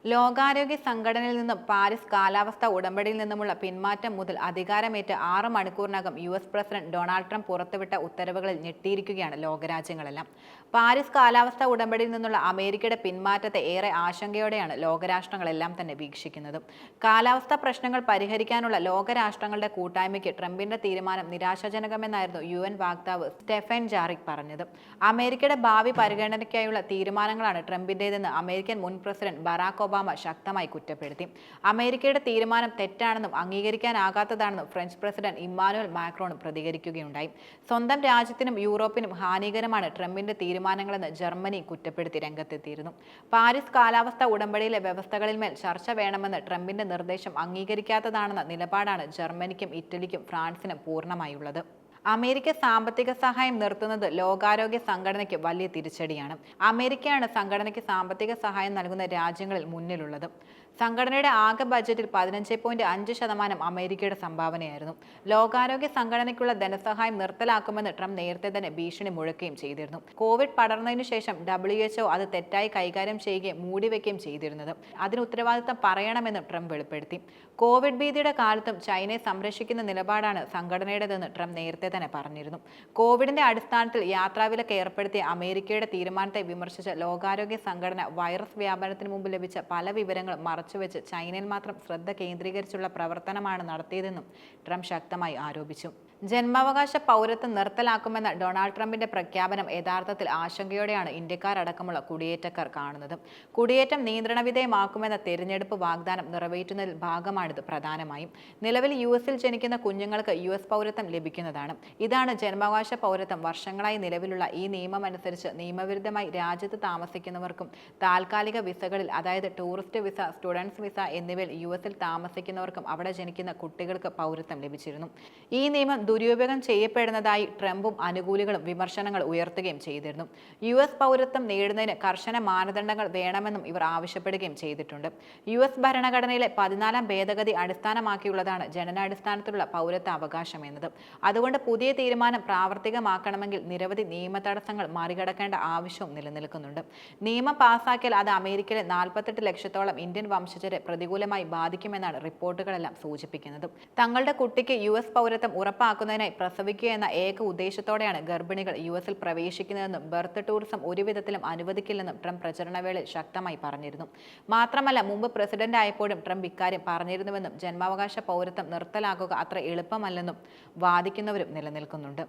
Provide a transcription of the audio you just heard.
ലോകാരോഗ്യ സംഘടനയിൽ നിന്നും പാരീസ് കാലാവസ്ഥാ ഉടമ്പടിയിൽ നിന്നുമുള്ള പിന്മാറ്റം മുതൽ അധികാരമേറ്റ് 6 മണിക്കൂറിനകം US പ്രസിഡന്റ് ഡൊണാൾഡ് ട്രംപ് പുറത്തുവിട്ട ഉത്തരവുകളിൽ ഞെട്ടിയിരിക്കുകയാണ് ലോകരാജ്യങ്ങളെല്ലാം. പാരീസ് കാലാവസ്ഥാ ഉടമ്പടിയിൽ നിന്നുള്ള അമേരിക്കയുടെ പിന്മാറ്റത്തെ ഏറെ ആശങ്കയോടെയാണ് ലോകരാഷ്ട്രങ്ങളെല്ലാം തന്നെ വീക്ഷിക്കുന്നത്. കാലാവസ്ഥാ പ്രശ്നങ്ങൾ പരിഹരിക്കാനുള്ള ലോകരാഷ്ട്രങ്ങളുടെ കൂട്ടായ്മയ്ക്ക് ട്രംപിന്റെ തീരുമാനം നിരാശാജനകമെന്നായിരുന്നു UN വക്താവ് സ്റ്റെഫൻ ജാറിക് പറഞ്ഞത്. അമേരിക്കയുടെ ഭാവി പരിഗണനയ്ക്കായുള്ള തീരുമാനങ്ങളാണ് ട്രംപിന്റേതെന്ന് അമേരിക്കൻ മുൻ പ്രസിഡന്റ് ബറാക് ഒബാമ ശക്തമായി കുറ്റപ്പെടുത്തി. അമേരിക്കയുടെ തീരുമാനം തെറ്റാണെന്നും അംഗീകരിക്കാനാകാത്തതാണെന്നും ഫ്രഞ്ച് പ്രസിഡന്റ് ഇമ്മാനുവൽ മാക്രോണും പ്രതികരിക്കുകയുണ്ടായി. സ്വന്തം രാജ്യത്തിനും യൂറോപ്പിനും ഹാനികരമാണ് ട്രംപിന്റെ തീരുമാനങ്ങളെന്ന് ജർമ്മനി കുറ്റപ്പെടുത്തി രംഗത്തെത്തിയിരുന്നു. പാരീസ് കാലാവസ്ഥാ ഉടമ്പടിയിലെ വ്യവസ്ഥകളിന്മേൽ ചർച്ച വേണമെന്ന് ട്രംപിന്റെ നിർദ്ദേശം അംഗീകരിക്കാത്തതാണെന്ന നിലപാടാണ് ജർമ്മനിക്കും ഇറ്റലിക്കും ഫ്രാൻസിനും പൂർണ്ണമായുള്ളത്. അമേരിക്ക സാമ്പത്തിക സഹായം നിർത്തുന്നത് ലോകാരോഗ്യ സംഘടനയ്ക്ക് വലിയ തിരിച്ചടിയാണ്. അമേരിക്കയാണ് സംഘടനയ്ക്ക് സാമ്പത്തിക സഹായം നൽകുന്ന രാജ്യങ്ങളിൽ മുന്നിലുള്ളത്. സംഘടനയുടെ ആകെ ബജറ്റിൽ 15.5% അമേരിക്കയുടെ സംഭാവനയായിരുന്നു. ലോകാരോഗ്യ സംഘടനയ്ക്കുള്ള ധനസഹായം നിർത്തലാക്കുമെന്ന് ട്രംപ് നേരത്തെ തന്നെ ഭീഷണി മുഴക്കുകയും ചെയ്തിരുന്നു. കോവിഡ് പടർന്നതിനു ശേഷം WHO അത് തെറ്റായി കൈകാര്യം ചെയ്യുകയും മൂടിവെക്കുകയും ചെയ്തിരുന്നത്. അതിന് ഉത്തരവാദിത്തം പറയണമെന്നും ട്രംപ് വെളിപ്പെടുത്തി. കോവിഡ് ഭീതിയുടെ കാലത്തും ചൈനയെ സംരക്ഷിക്കുന്ന നിലപാടാണ് സംഘടനയുടേതെന്ന് ട്രംപ് നേരത്തെ തന്നെ പറഞ്ഞിരുന്നു. കോവിഡിന്റെ അടിസ്ഥാനത്തിൽ യാത്രാവിലക്ക് ഏർപ്പെടുത്തിയ അമേരിക്കയുടെ തീരുമാനത്തെ വിമർശിച്ച ലോകാരോഗ്യ സംഘടന വൈറസ് വ്യാപനത്തിന് മുമ്പ് ലഭിച്ച പല വിവരങ്ങളും മറച്ചുവെച്ച് ചൈനയിൽ മാത്രം ശ്രദ്ധ കേന്ദ്രീകരിച്ചുള്ള പ്രവർത്തനമാണ് നടത്തിയതെന്നും ട്രംപ് ശക്തമായി ആരോപിച്ചു. ജന്മാവകാശ പൗരത്വം നിർത്തലാക്കുമെന്ന ഡൊണാൾഡ് ട്രംപിന്റെ പ്രഖ്യാപനം യഥാർത്ഥത്തിൽ ആശങ്കയോടെയാണ് ഇന്ത്യക്കാരടക്കമുള്ള കുടിയേറ്റക്കാർ കാണുന്നത്. കുടിയേറ്റം നിയന്ത്രണവിധേയമാക്കുമെന്ന തെരഞ്ഞെടുപ്പ് വാഗ്ദാനം നിറവേറ്റുന്നതിൽ ഭാഗമാണിത് പ്രധാനമായും. നിലവിൽ US-ൽ ജനിക്കുന്ന കുഞ്ഞുങ്ങൾക്ക് US പൗരത്വം ലഭിക്കുന്നതാണ്. ഇതാണ് ജന്മാവകാശ പൗരത്വം. വർഷങ്ങളായി നിലവിലുള്ള ഈ നിയമമനുസരിച്ച് നിയമവിരുദ്ധമായി രാജ്യത്ത് താമസിക്കുന്നവർക്കും താൽക്കാലിക വിസകളിൽ, അതായത് ടൂറിസ്റ്റ് വിസ, സ്റ്റുഡൻസ് വിസ എന്നിവയിൽ US-ൽ താമസിക്കുന്നവർക്കും അവിടെ ജനിക്കുന്ന കുട്ടികൾക്ക് പൗരത്വം ലഭിച്ചിരുന്നു. ഈ നിയമം ദുരുപയോഗം ചെയ്യപ്പെടുന്നതായി ട്രംപും അനുകൂലികളും വിമർശനങ്ങൾ ഉയർത്തുകയും ചെയ്തിരുന്നു. US പൗരത്വം നേടുന്നതിന് കർശന മാനദണ്ഡങ്ങൾ വേണമെന്നും ഇവർ ആവശ്യപ്പെടുകയും ചെയ്തിട്ടുണ്ട്. US ഭരണഘടനയിലെ 14ാം ഭേദഗതി അടിസ്ഥാനമാക്കിയുള്ളതാണ് ജനനാടിസ്ഥാനത്തിലുള്ള പൗരത്വ അവകാശം എന്നത്. അതുകൊണ്ട് പുതിയ തീരുമാനം പ്രാവർത്തികമാക്കണമെങ്കിൽ നിരവധി നിയമ തടസ്സങ്ങൾ മറികടക്കേണ്ട ആവശ്യവും നിലനിൽക്കുന്നുണ്ട്. നിയമം പാസാക്കിയാൽ അത് അമേരിക്കയിലെ 48 ലക്ഷത്തോളം ഇന്ത്യൻ വംശജരെ പ്രതികൂലമായി ബാധിക്കുമെന്നാണ് റിപ്പോർട്ടുകളെല്ലാം സൂചിപ്പിക്കുന്നത്. തങ്ങളുടെ കുട്ടിക്ക് US പൗരത്വം ഉറപ്പാക്കുന്നതിനായി പ്രസവിക്കുക എന്ന ഏക ഉദ്ദേശത്തോടെയാണ് ഗർഭിണികൾ US-ൽ പ്രവേശിക്കുന്നതെന്നും ബർത്ത് ടൂറിസം ഒരു വിധത്തിലും അനുവദിക്കില്ലെന്നും ട്രംപ് പ്രചരണവേളയിൽ ശക്തമായി പറഞ്ഞിരുന്നു. മാത്രമല്ല, മുമ്പ് പ്രസിഡന്റ് ആയപ്പോഴും ട്രംപ് ഇക്കാര്യം പറഞ്ഞിരുന്നുവെന്നും ജന്മാവകാശ പൗരത്വം നിർത്തലാക്കുക അത്ര എളുപ്പമല്ലെന്നും വാദിക്കുന്നവരും നിലനിൽക്കുന്നുണ്ട്.